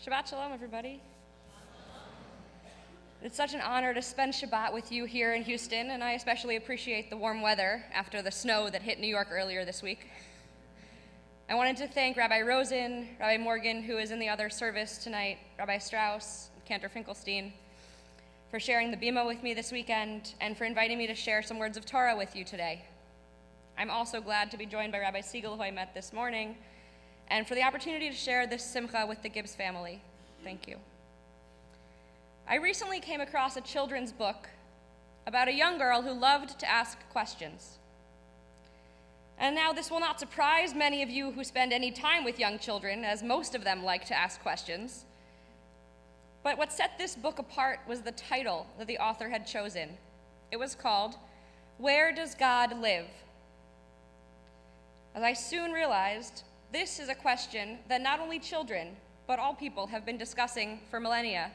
Shabbat Shalom, everybody. It's such an honor to spend Shabbat with you here in Houston, and I especially appreciate the warm weather after the snow that hit New York earlier this week. I wanted to thank Rabbi Rosen, Rabbi Morgan, who is in the other service tonight, Rabbi Strauss, Cantor Finkelstein, for sharing the bima with me this weekend, and for inviting me to share some words of Torah with you today. I'm also glad to be joined by Rabbi Siegel, who I met this morning, and for the opportunity to share this simcha with the Gibbs family. Thank you. I recently came across a children's book about a young girl who loved to ask questions. And now this will not surprise many of you who spend any time with young children, as most of them like to ask questions. But what set this book apart was the title that the author had chosen. It was called, "Where Does God Live?" As I soon realized, this is a question that not only children, but all people have been discussing for millennia.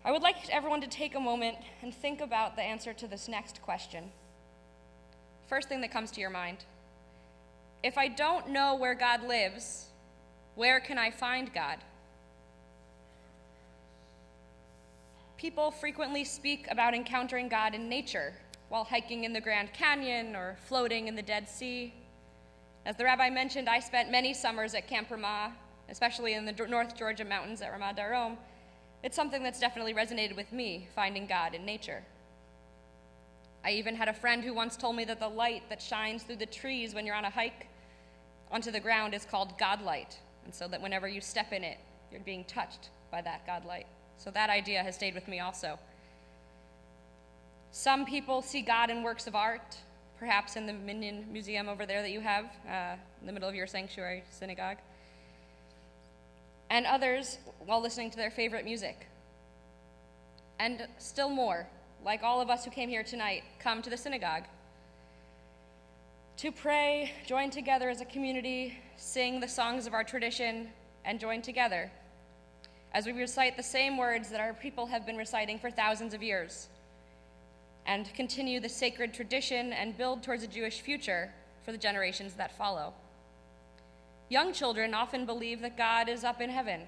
I would like everyone to take a moment and think about the answer to this next question. First thing that comes to your mind: if I don't know where God lives, where can I find God? People frequently speak about encountering God in nature, while hiking in the Grand Canyon or floating in the Dead Sea. As the rabbi mentioned, I spent many summers at Camp Ramah, especially in the North Georgia mountains at Ramah Darom. It's something that's definitely resonated with me, finding God in nature. I even had a friend who once told me that the light that shines through the trees when you're on a hike onto the ground is called God light, and so that whenever you step in it, you're being touched by that God light. So that idea has stayed with me also. Some people see God in works of art, perhaps in the Minyan Museum over there that you have in the middle of your sanctuary synagogue, and others while listening to their favorite music. And still more, like all of us who came here tonight, come to the synagogue to pray, join together as a community, sing the songs of our tradition, and join together as we recite the same words that our people have been reciting for thousands of years, and continue the sacred tradition and build towards a Jewish future for the generations that follow. Young children often believe that God is up in heaven,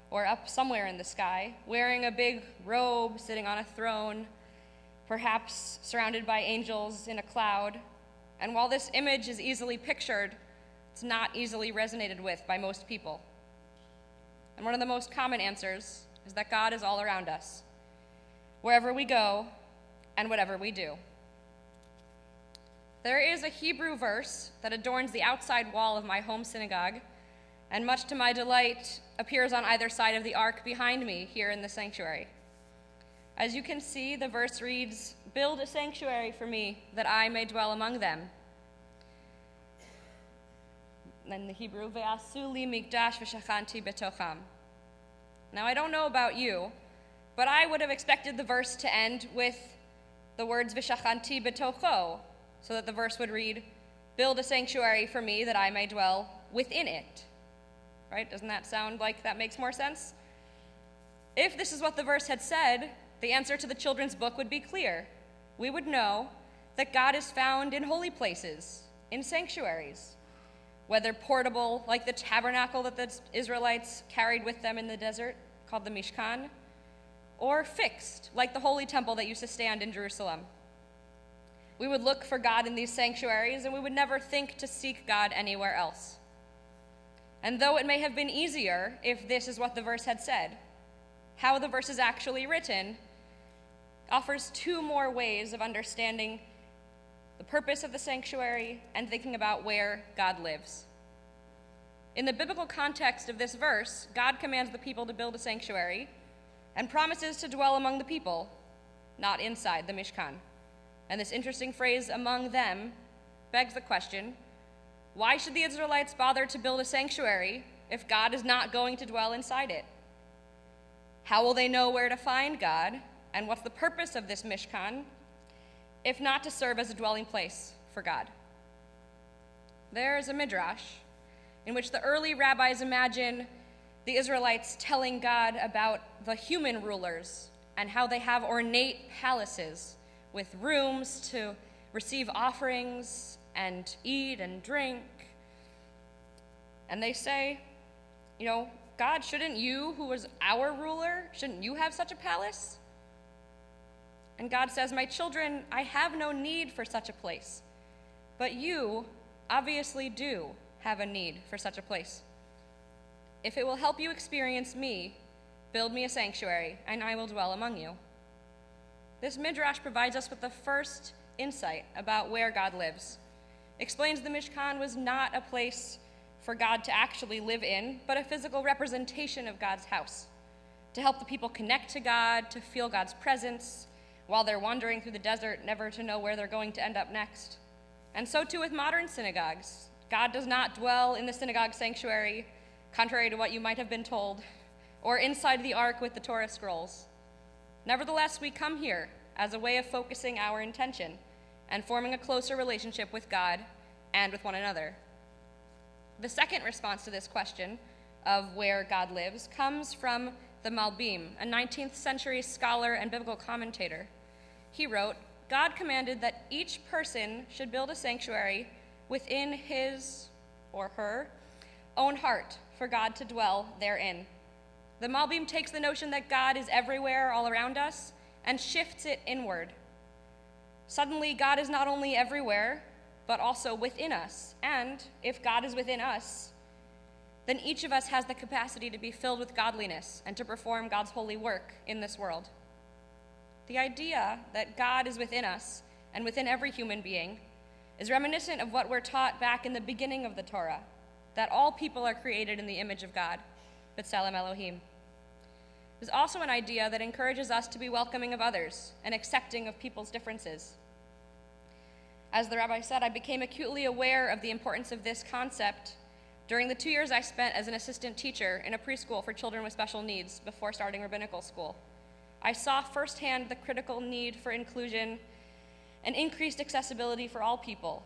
or up somewhere in the sky, wearing a big robe, sitting on a throne, perhaps surrounded by angels in a cloud. And while this image is easily pictured, it's not easily resonated with by most people. And one of the most common answers is that God is all around us, wherever we go, and whatever we do. There is a Hebrew verse that adorns the outside wall of my home synagogue, and much to my delight, appears on either side of the ark behind me here in the sanctuary. As you can see, the verse reads, "Build a sanctuary for me, that I may dwell among them." In the Hebrew, "Ve'asu li mikdash v'shachanti betocham." Now, I don't know about you, but I would have expected the verse to end with the words "v'shachanti betocho," so that the verse would read, "Build a sanctuary for me that I may dwell within it." Right? Doesn't that sound like that makes more sense? If this is what the verse had said, the answer to the children's book would be clear. We would know that God is found in holy places, in sanctuaries, whether portable, like the tabernacle that the Israelites carried with them in the desert, called the Mishkan, or fixed, like the holy temple that used to stand in Jerusalem. We would look for God in these sanctuaries, and we would never think to seek God anywhere else. And though it may have been easier if this is what the verse had said, how the verse is actually written offers two more ways of understanding the purpose of the sanctuary and thinking about where God lives. In the biblical context of this verse, God commands the people to build a sanctuary and promises to dwell among the people, not inside the Mishkan. And this interesting phrase, "among them," begs the question, why should the Israelites bother to build a sanctuary if God is not going to dwell inside it? How will they know where to find God, and what's the purpose of this Mishkan, if not to serve as a dwelling place for God? There is a midrash in which the early rabbis imagine the Israelites telling God about the human rulers and how they have ornate palaces with rooms to receive offerings and eat and drink. And they say, God, shouldn't you, who was our ruler, shouldn't you have such a palace? And God says, my children, I have no need for such a place. But you obviously do have a need for such a place. If it will help you experience me, build me a sanctuary, and I will dwell among you. This midrash provides us with the first insight about where God lives. Explains the Mishkan was not a place for God to actually live in, but a physical representation of God's house, to help the people connect to God, to feel God's presence, while they're wandering through the desert, never to know where they're going to end up next. And so too with modern synagogues. God does not dwell in the synagogue sanctuary, contrary to what you might have been told, or inside the ark with the Torah scrolls. Nevertheless, we come here as a way of focusing our intention and forming a closer relationship with God and with one another. The second response to this question of where God lives comes from the Malbim, a 19th century scholar and biblical commentator. He wrote, God commanded that each person should build a sanctuary within his or her own heart for God to dwell therein. The Malbim takes the notion that God is everywhere all around us and shifts it inward. Suddenly, God is not only everywhere, but also within us. And if God is within us, then each of us has the capacity to be filled with godliness and to perform God's holy work in this world. The idea that God is within us and within every human being is reminiscent of what we're taught back in the beginning of the Torah, that all people are created in the image of God, B'Tselem Elohim. There's also an idea that encourages us to be welcoming of others and accepting of people's differences. As the rabbi said, I became acutely aware of the importance of this concept during the 2 years I spent as an assistant teacher in a preschool for children with special needs before starting rabbinical school. I saw firsthand the critical need for inclusion and increased accessibility for all people,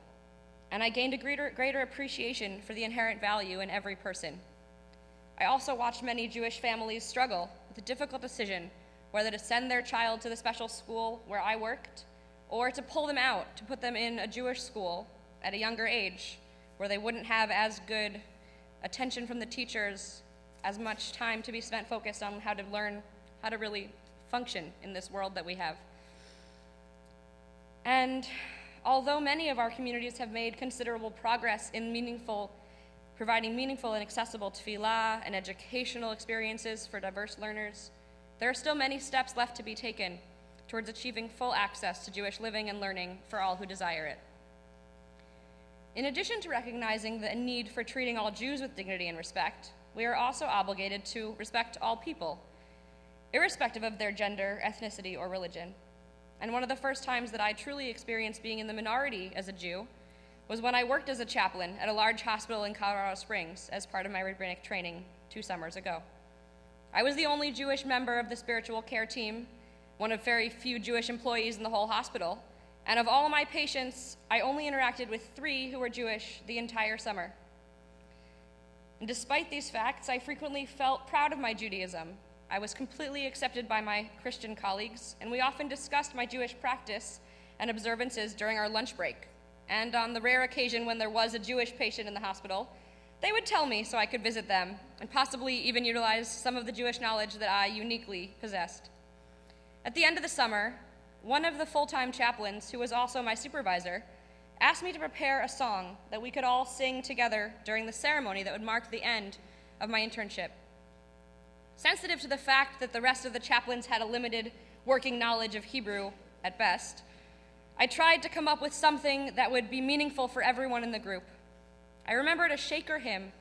and I gained a greater appreciation for the inherent value in every person. I also watched many Jewish families struggle with the difficult decision whether to send their child to the special school where I worked or to pull them out to put them in a Jewish school at a younger age where they wouldn't have as good attention from the teachers, as much time to be spent focused on how to learn how to really function in this world that we have. And although many of our communities have made considerable progress in providing meaningful and accessible tefillah and educational experiences for diverse learners, there are still many steps left to be taken towards achieving full access to Jewish living and learning for all who desire it. In addition to recognizing the need for treating all Jews with dignity and respect, we are also obligated to respect all people, irrespective of their gender, ethnicity, or religion. And one of the first times that I truly experienced being in the minority as a Jew was when I worked as a chaplain at a large hospital in Colorado Springs as part of my rabbinic training 2 summers ago. I was the only Jewish member of the spiritual care team, one of very few Jewish employees in the whole hospital, and of all my patients, I only interacted with 3 who were Jewish the entire summer. And despite these facts, I frequently felt proud of my Judaism. I was completely accepted by my Christian colleagues, and we often discussed my Jewish practice and observances during our lunch break. And on the rare occasion when there was a Jewish patient in the hospital, they would tell me so I could visit them and possibly even utilize some of the Jewish knowledge that I uniquely possessed. At the end of the summer, one of the full-time chaplains, who was also my supervisor, asked me to prepare a song that we could all sing together during the ceremony that would mark the end of my internship. Sensitive to the fact that the rest of the chaplains had a limited working knowledge of Hebrew at best, I tried to come up with something that would be meaningful for everyone in the group. I remembered a Shaker hymn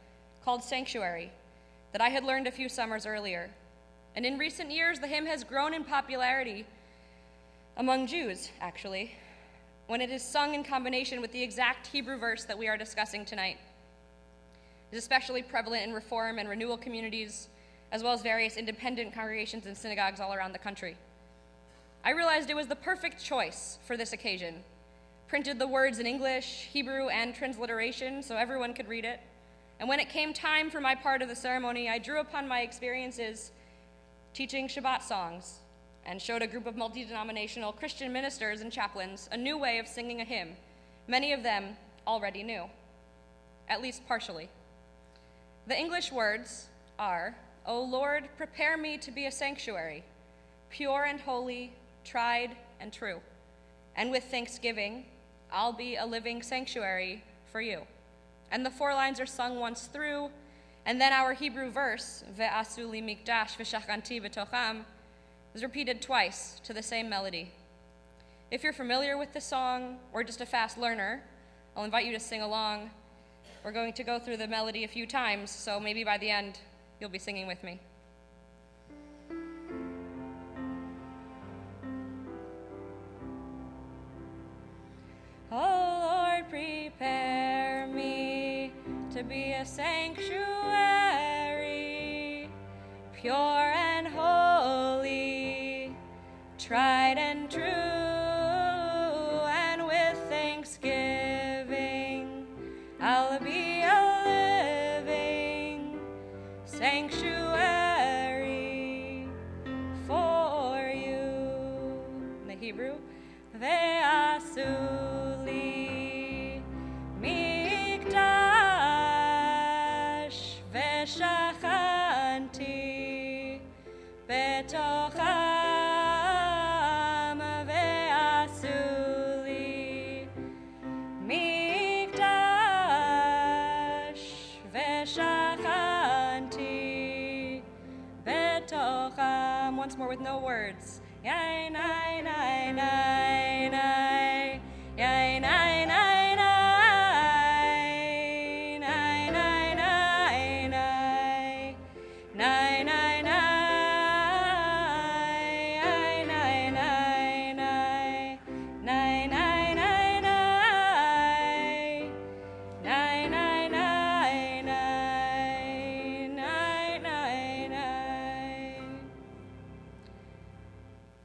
called Sanctuary that I had learned a few summers earlier. And in recent years, the hymn has grown in popularity among Jews, actually, when it is sung in combination with the exact Hebrew verse that we are discussing tonight. It is especially prevalent in Reform and Renewal communities, as well as various independent congregations and synagogues all around the country. I realized it was the perfect choice for this occasion. Printed the words in English, Hebrew, and transliteration so everyone could read it. And when it came time for my part of the ceremony, I drew upon my experiences teaching Shabbat songs and showed a group of multi-denominational Christian ministers and chaplains a new way of singing a hymn many of them already knew, at least partially. The English words, are, O Lord, prepare me to be a sanctuary, pure and holy, tried and true. And with thanksgiving, I'll be a living sanctuary for you. And the 4 lines are sung once through, and then our Hebrew verse, Ve'asu li mikdash v'shachanti b'tocham, is repeated twice to the same melody. If you're familiar with the song, or just a fast learner, I'll invite you to sing along. We're going to go through the melody a few times, so maybe by the end, you'll be singing with me. Oh Lord, prepare me to be a sanctuary, pure and holy, tried and true, and with thanksgiving, I'll be a living sanctuary for you. In the Hebrew, Ve'asu Shachanti betocham ve'asuli mikdash ve'shachanti betocham. Once more with no words. Yai nai nai nai nai yai nai nai.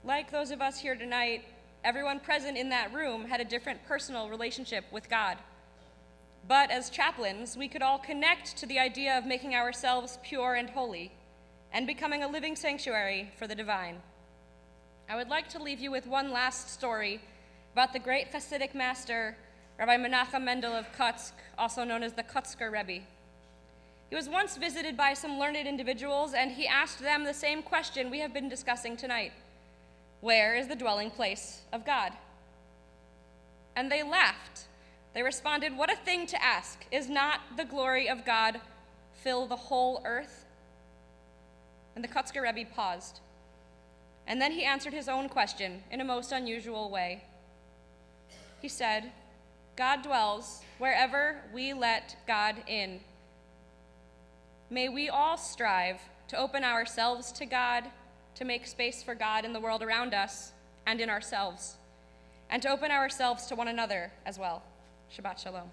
Like those of us here tonight, everyone present in that room had a different personal relationship with God. But as chaplains, we could all connect to the idea of making ourselves pure and holy and becoming a living sanctuary for the divine. I would like to leave you with one last story about the great Hasidic master, Rabbi Menachem Mendel of Kutsk, also known as the Kutzker Rebbe. He was once visited by some learned individuals, and he asked them the same question we have been discussing tonight. Where is the dwelling place of God? And they laughed. They responded, what a thing to ask. Is not the glory of God fill the whole earth? And the Kutzker Rebbe paused. And then he answered his own question in a most unusual way. He said, God dwells wherever we let God in. May we all strive to open ourselves to God, to make space for God in the world around us and in ourselves, and to open ourselves to one another as well. Shabbat Shalom.